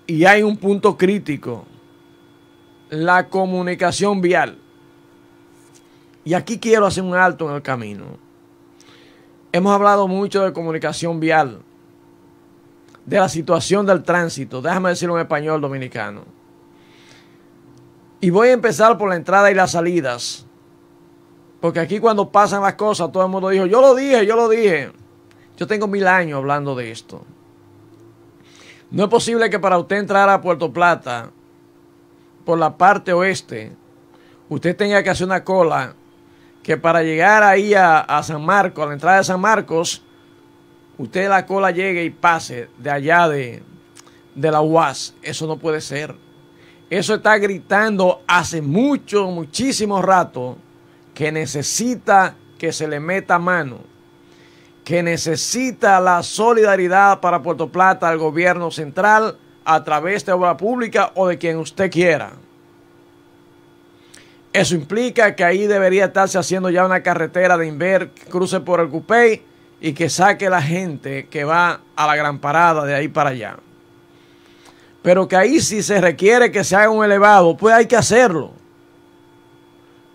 Y hay un punto crítico: la comunicación vial. Y aquí quiero hacer un alto en el camino. Hemos hablado mucho de comunicación vial, de la situación del tránsito. Déjame decirlo en español dominicano. Y voy a empezar por la entrada y las salidas. Porque aquí cuando pasan las cosas, todo el mundo dijo, yo lo dije, yo lo dije. Yo tengo 1000 años hablando de esto. No es posible que para usted entrar a Puerto Plata, por la parte oeste, usted tenga que hacer una cola, que para llegar ahí a San Marcos, a la entrada de San Marcos, usted la cola llegue y pase de allá de la UAS. Eso no puede ser. Eso está gritando hace muchísimo rato que necesita que se le meta mano, que necesita la solidaridad para Puerto Plata al gobierno central a través de obra pública o de quien usted quiera. Eso implica que ahí debería estarse haciendo ya una carretera de Inver que cruce por el Cupey y que saque la gente que va a la Gran Parada de ahí para allá. Pero que ahí si se requiere que se haga un elevado, pues hay que hacerlo.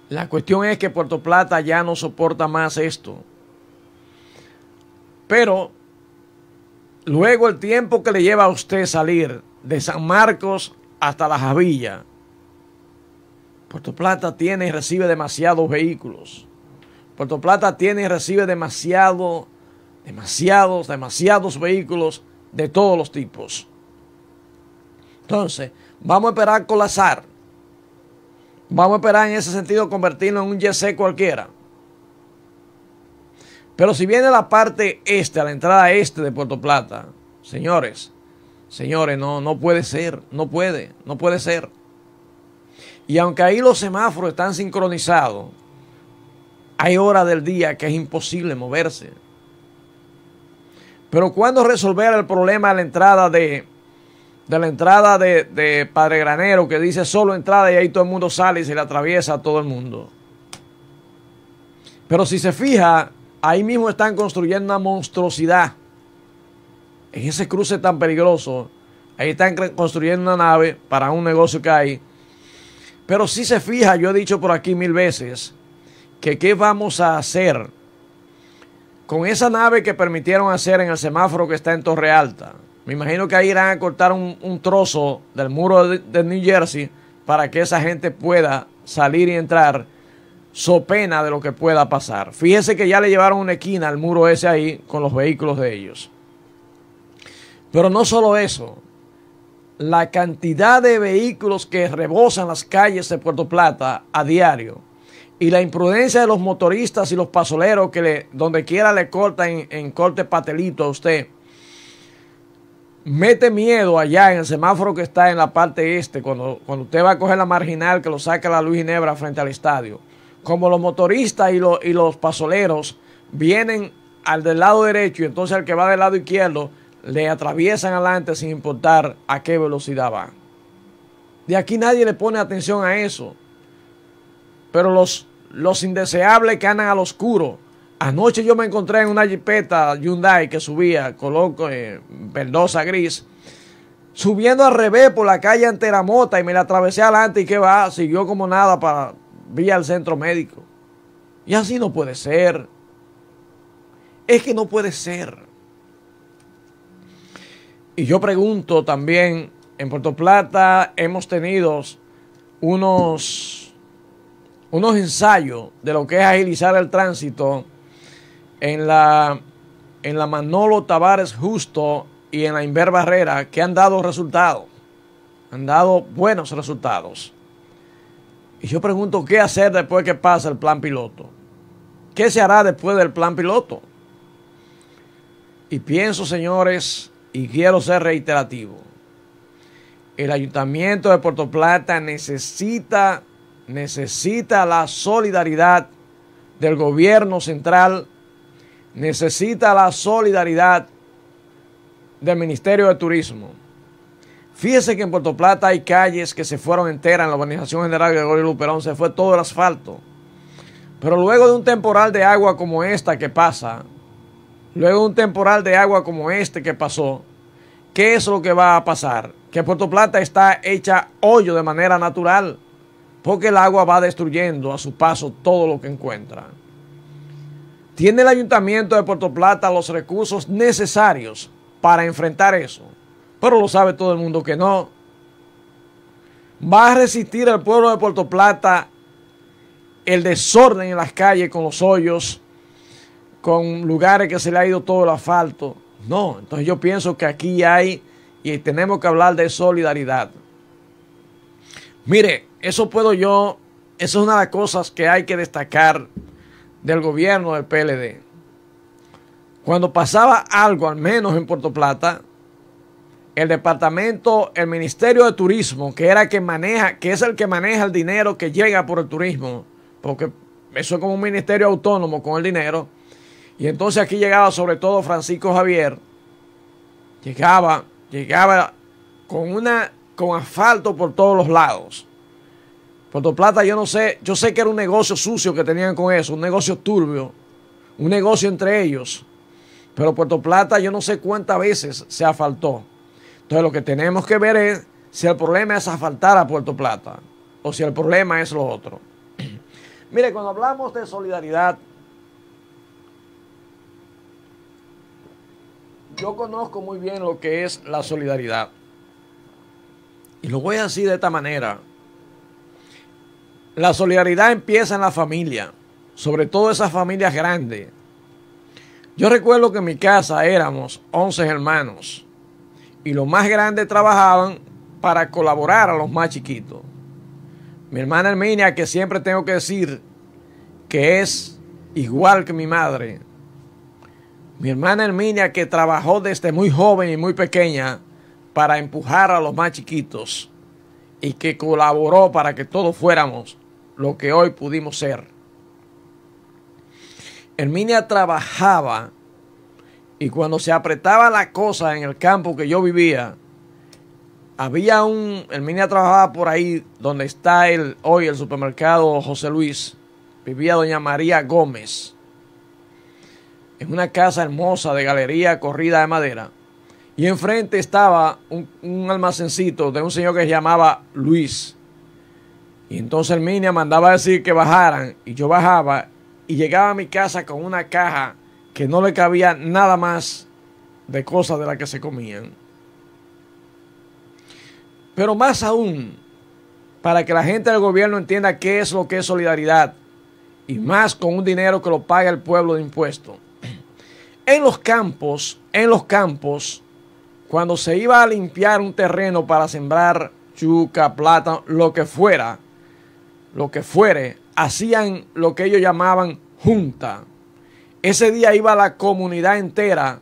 La cuestión es que Puerto Plata ya no soporta más esto. Pero luego el tiempo que le lleva a usted salir de San Marcos hasta La Javilla, Puerto Plata tiene y recibe demasiados vehículos. Puerto Plata tiene y recibe demasiados vehículos de todos los tipos. Entonces, vamos a esperar colapsar. Vamos a esperar en ese sentido convertirlo en un YC cualquiera. Pero si viene la parte este, a la entrada este de Puerto Plata, señores, no puede ser, no puede ser. Y aunque ahí los semáforos están sincronizados, hay horas del día que es imposible moverse. Pero ¿cuándo resolver el problema de la entrada de Padre Granero, que dice solo entrada y ahí todo el mundo sale y se le atraviesa a todo el mundo? Pero si se fija, ahí mismo están construyendo una monstruosidad. En ese cruce tan peligroso, ahí están construyendo una nave para un negocio que hay. Pero si se fija, yo he dicho por aquí 1000 veces, que qué vamos a hacer con esa nave que permitieron hacer en el semáforo que está en Torre Alta. Me imagino que ahí irán a cortar un trozo del muro de New Jersey para que esa gente pueda salir y entrar, so pena de lo que pueda pasar. Fíjense que ya le llevaron una esquina al muro ese ahí con los vehículos de ellos. Pero no solo eso, la cantidad de vehículos que rebosan las calles de Puerto Plata a diario y la imprudencia de los motoristas y los pasoleros que donde quiera le cortan en corte patelito a usted, mete miedo allá en el semáforo que está en la parte este, cuando usted va a coger la marginal que lo saca la Luis Ginebra frente al estadio. Como los motoristas y los pasoleros vienen al del lado derecho y entonces al que va del lado izquierdo le atraviesan adelante sin importar a qué velocidad va. De aquí nadie le pone atención a eso. Pero los indeseables que andan al oscuro. Anoche yo me encontré en una jipeta Hyundai que subía color verdosa gris, subiendo al revés por la calle Anteramota, y me la atravesé adelante y que va, siguió como nada para vía al centro médico. Y así no puede ser. Es que no puede ser. Y yo pregunto también, en Puerto Plata hemos tenido unos ensayos de lo que es agilizar el tránsito en la Manolo Tavares Justo y en la Inver Barrera, que han dado resultados, han dado buenos resultados. Y yo pregunto, ¿qué hacer después que pasa el plan piloto? ¿Qué se hará después del plan piloto? Y pienso, señores, y quiero ser reiterativo, el Ayuntamiento de Puerto Plata necesita la solidaridad del gobierno central, necesita la solidaridad del Ministerio de Turismo. Fíjese que en Puerto Plata hay calles que se fueron enteras. En la Urbanización General Gregorio Luperón se fue todo el asfalto. Pero luego de un temporal de agua como esta que pasa, luego de un temporal de agua como este que pasó, ¿qué es lo que va a pasar? que Puerto Plata está hecha hoyo de manera natural, porque el agua va destruyendo a su paso todo lo que encuentra. ¿Tiene el ayuntamiento de Puerto Plata los recursos necesarios para enfrentar eso? Pero lo sabe todo el mundo que no. ¿Va a resistir el pueblo de Puerto Plata el desorden en las calles con los hoyos, con lugares que se le ha ido todo el asfalto? No, entonces yo pienso que aquí hay y tenemos que hablar de solidaridad. Mire, eso es una de las cosas que hay que destacar del gobierno del PLD. Cuando pasaba algo, al menos en Puerto Plata, el Ministerio de Turismo, que es el que maneja el dinero que llega por el turismo, porque eso es como un ministerio autónomo con el dinero, y entonces aquí llegaba sobre todo Francisco Javier, llegaba con asfalto por todos los lados. Puerto Plata, yo sé que era un negocio sucio que tenían con eso, un negocio turbio, un negocio entre ellos, pero Puerto Plata yo no sé cuántas veces se asfaltó. Entonces lo que tenemos que ver es si el problema es asfaltar a Puerto Plata o si el problema es lo otro. Mire, cuando hablamos de solidaridad, yo conozco muy bien lo que es la solidaridad. Y lo voy a decir de esta manera. La solidaridad empieza en la familia, sobre todo esas familias grandes. Yo recuerdo que en mi casa éramos 11 hermanos. Y los más grandes trabajaban para colaborar a los más chiquitos. Mi hermana Herminia, que siempre tengo que decir que es igual que mi madre. Mi hermana Herminia, que trabajó desde muy joven y muy pequeña para empujar a los más chiquitos y que colaboró para que todos fuéramos lo que hoy pudimos ser. Herminia trabajaba y cuando se apretaba la cosa en el campo que yo vivía, Herminia trabajaba por ahí donde está hoy el supermercado José Luis. Vivía doña María Gómez, en una casa hermosa de galería corrida de madera. Y enfrente estaba un almacencito de un señor que se llamaba Luis. Y entonces Herminia mandaba decir que bajaran y yo bajaba y llegaba a mi casa con una caja que no le cabía nada más de cosas de las que se comían. Pero más aún, para que la gente del gobierno entienda qué es lo que es solidaridad, y más con un dinero que lo paga el pueblo de impuestos. En los campos, cuando se iba a limpiar un terreno para sembrar yuca, plátano, lo que fuere, hacían lo que ellos llamaban junta. Ese día iba la comunidad entera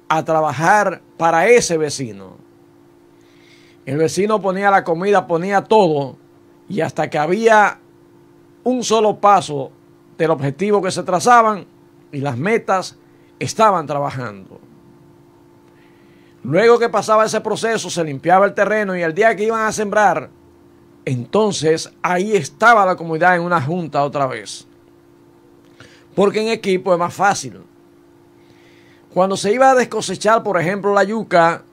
a trabajar para ese vecino. El vecino ponía la comida, ponía todo, y hasta que había un solo paso del objetivo que se trazaban y las metas, estaban trabajando. Luego que pasaba ese proceso, se limpiaba el terreno y el día que iban a sembrar, entonces ahí estaba la comunidad en una junta otra vez. Porque en equipo es más fácil. Cuando se iba a descosechar, por ejemplo, la yuca,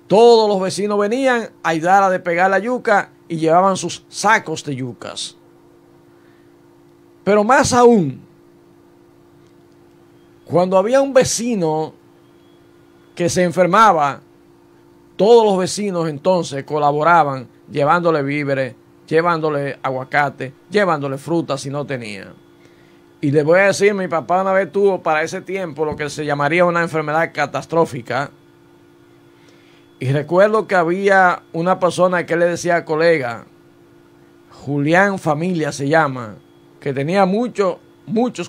todos los vecinos venían a ayudar a despegar la yuca y llevaban sus sacos de yucas. Pero más aún, cuando había un vecino que se enfermaba, todos los vecinos entonces colaboraban llevándole víveres, llevándole aguacate, llevándole frutas si no tenía. Y les voy a decir, mi papá una vez tuvo para ese tiempo lo que se llamaría una enfermedad catastrófica. Y recuerdo que había una persona que le decía colega, Julián Familia se llama, que tenía muchos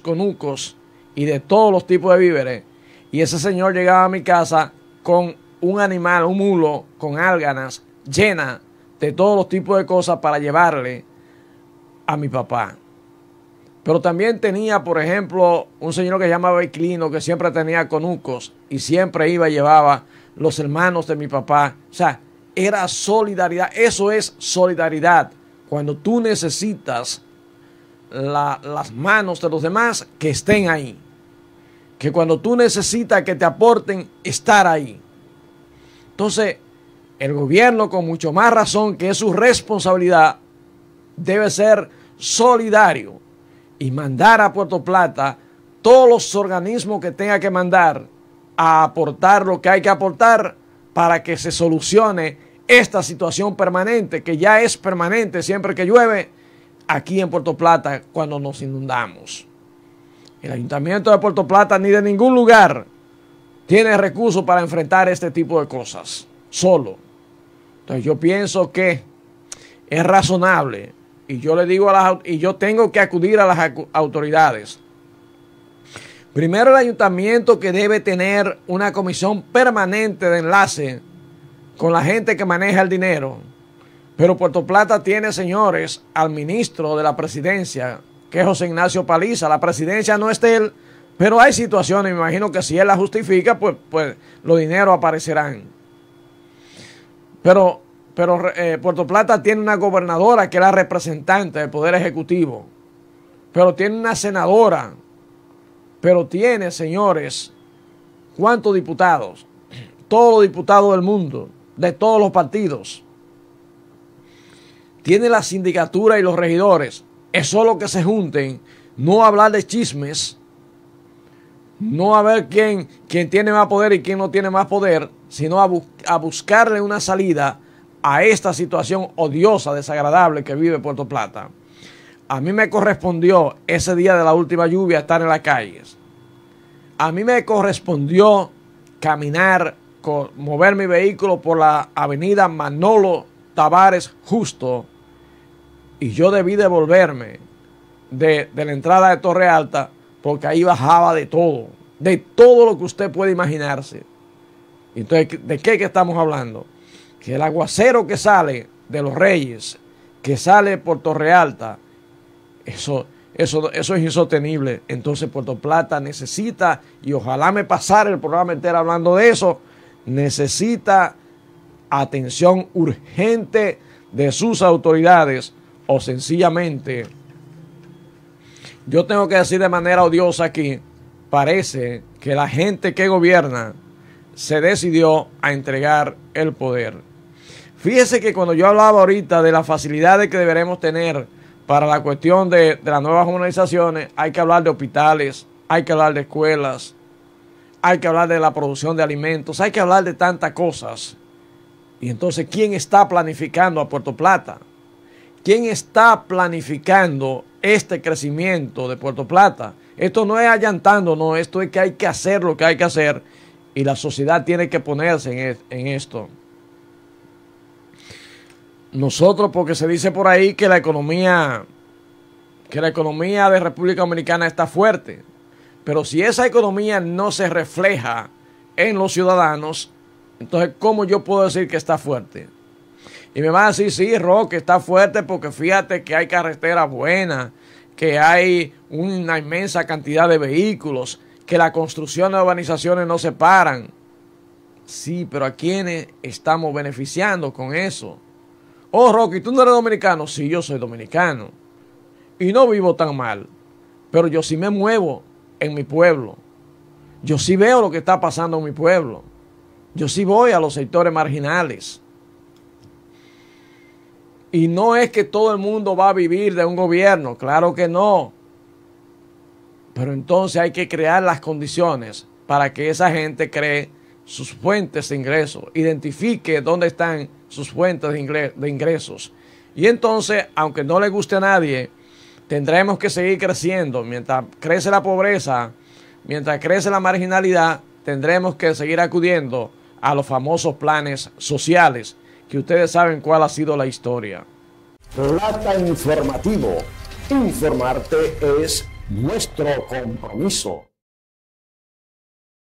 conucos y de todos los tipos de víveres. Y ese señor llegaba a mi casa con un animal, un mulo, con álganas llena de todos los tipos de cosas para llevarle a mi papá. Pero también tenía, por ejemplo, un señor que se llamaba Equilino, que siempre tenía conucos y siempre iba y llevaba los hermanos de mi papá. O sea, era solidaridad. Eso es solidaridad. Cuando tú necesitas las manos de los demás, que estén ahí. Que cuando tú necesitas que te aporten, estar ahí. Entonces, el gobierno, con mucho más razón, que es su responsabilidad, debe ser solidario y mandar a Puerto Plata todos los organismos que tenga que mandar a aportar lo que hay que aportar para que se solucione esta situación permanente, que ya es permanente siempre que llueve aquí en Puerto Plata cuando nos inundamos. El Ayuntamiento de Puerto Plata ni de ningún lugar tiene recursos para enfrentar este tipo de cosas solo. Entonces yo pienso que es razonable, y yo le digo y yo tengo que acudir a las autoridades. Primero, el ayuntamiento, que debe tener una comisión permanente de enlace con la gente que maneja el dinero. Pero Puerto Plata tiene, señores, al ministro de la presidencia, que es José Ignacio Paliza. La presidencia no es de él, pero hay situaciones, me imagino que si él la justifica, pues los dineros aparecerán. Pero Puerto Plata tiene una gobernadora que es la representante del Poder Ejecutivo. Pero tiene una senadora. Pero tiene, señores, ¿cuántos diputados? Todos los diputados del mundo, de todos los partidos. Tiene la sindicatura y los regidores. Es solo que se junten, no hablar de chismes, no a ver quién tiene más poder y quién no tiene más poder, sino a buscarle una salida a esta situación odiosa, desagradable que vive Puerto Plata. A mí me correspondió ese día de la última lluvia estar en las calles. A mí me correspondió caminar, mover mi vehículo por la avenida Manolo Tavares Justo, y yo debí devolverme de la entrada de Torre Alta, porque ahí bajaba de todo lo que usted puede imaginarse. Entonces, ¿de qué que estamos hablando? Que el aguacero que sale de Los Reyes, que sale por Torre Alta, eso es insostenible. Entonces Puerto Plata necesita, y ojalá me pasara el programa entero hablando de eso, necesita atención urgente de sus autoridades, o sencillamente, yo tengo que decir de manera odiosa aquí, parece que la gente que gobierna se decidió a entregar el poder. Fíjese que cuando yo hablaba ahorita de las facilidades que deberemos tener para la cuestión de las nuevas urbanizaciones, hay que hablar de hospitales, hay que hablar de escuelas, hay que hablar de la producción de alimentos, hay que hablar de tantas cosas. Y entonces, ¿quién está planificando a Puerto Plata? ¿Quién está planificando este crecimiento de Puerto Plata? Esto no es allantando, no, esto es que hay que hacer lo que hay que hacer, y la sociedad tiene que ponerse en esto. Nosotros, porque se dice por ahí que la economía de República Dominicana está fuerte, pero si esa economía no se refleja en los ciudadanos, entonces ¿cómo yo puedo decir que está fuerte? Y me van a decir, sí, Roque, está fuerte porque fíjate que hay carreteras buenas, que hay una inmensa cantidad de vehículos, que la construcción de urbanizaciones no se paran. Sí, pero ¿a quiénes estamos beneficiando con eso? Oh, Roque, ¿tú no eres dominicano? Sí, yo soy dominicano. Y no vivo tan mal. Pero yo sí me muevo en mi pueblo. Yo sí veo lo que está pasando en mi pueblo. Yo sí voy a los sectores marginales. Y no es que todo el mundo va a vivir de un gobierno, claro que no. Pero entonces hay que crear las condiciones para que esa gente cree sus fuentes de ingresos, identifique dónde están sus fuentes de ingresos. Y entonces, aunque no le guste a nadie, tendremos que seguir creciendo. Mientras crece la pobreza, mientras crece la marginalidad, tendremos que seguir acudiendo a los famosos planes sociales, que ustedes saben cuál ha sido la historia. Plata Informativo. Informarte es nuestro compromiso.